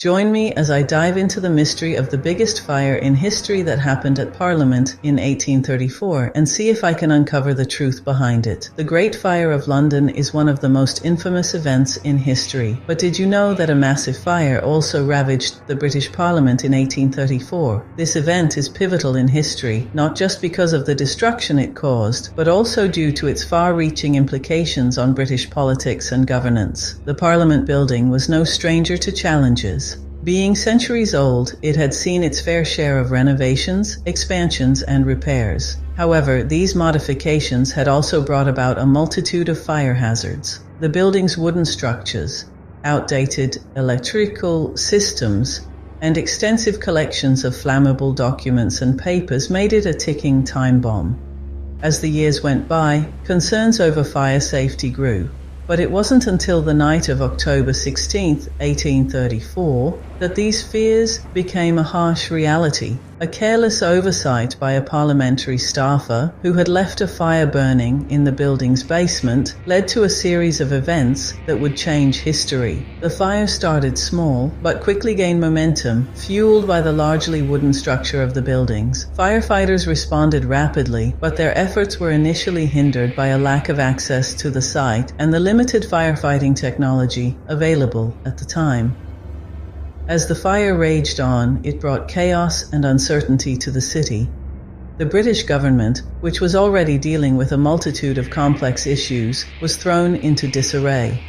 Join me as I dive into the mystery of the biggest fire in history that happened at Parliament in 1834 and see if I can uncover the truth behind it. The Great Fire of London is one of the most infamous events in history. But did you know that a massive fire also ravaged the British Parliament in 1834? This event is pivotal in history, not just because of the destruction it caused, but also due to its far-reaching implications on British politics and governance. The Parliament building was no stranger to challenges. Being centuries old, it had seen its fair share of renovations, expansions, and repairs. However, these modifications had also brought about a multitude of fire hazards. The building's wooden structures, outdated electrical systems, and extensive collections of flammable documents and papers made it a ticking time bomb. As the years went by, concerns over fire safety grew. But it wasn't until the night of October 16, 1834, that these fears became a harsh reality. A careless oversight by a parliamentary staffer who had left a fire burning in the building's basement led to a series of events that would change history. The fire started small, but quickly gained momentum, fueled by the largely wooden structure of the buildings. Firefighters responded rapidly, but their efforts were initially hindered by a lack of access to the site and the limited firefighting technology available at the time. As the fire raged on, it brought chaos and uncertainty to the city. The British government, which was already dealing with a multitude of complex issues, was thrown into disarray.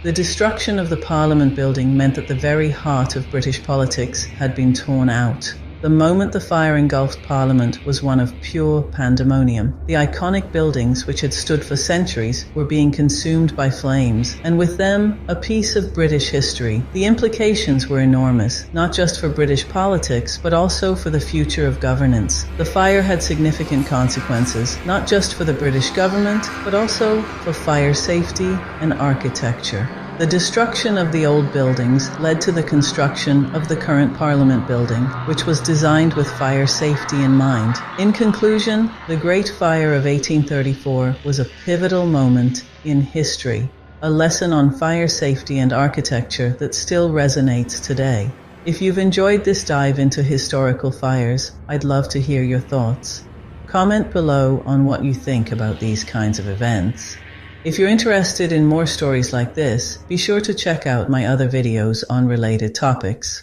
The destruction of the Parliament building meant that the very heart of British politics had been torn out. The moment the fire engulfed Parliament was one of pure pandemonium. The iconic buildings, which had stood for centuries, were being consumed by flames, and with them, a piece of British history. The implications were enormous, not just for British politics, but also for the future of governance. The fire had significant consequences, not just for the British government, but also for fire safety and architecture. The destruction of the old buildings led to the construction of the current Parliament building, which was designed with fire safety in mind. In conclusion, the Great Fire of 1834 was a pivotal moment in history, a lesson on fire safety and architecture that still resonates today. If you've enjoyed this dive into historical fires, I'd love to hear your thoughts. Comment below on what you think about these kinds of events. If you're interested in more stories like this, be sure to check out my other videos on related topics.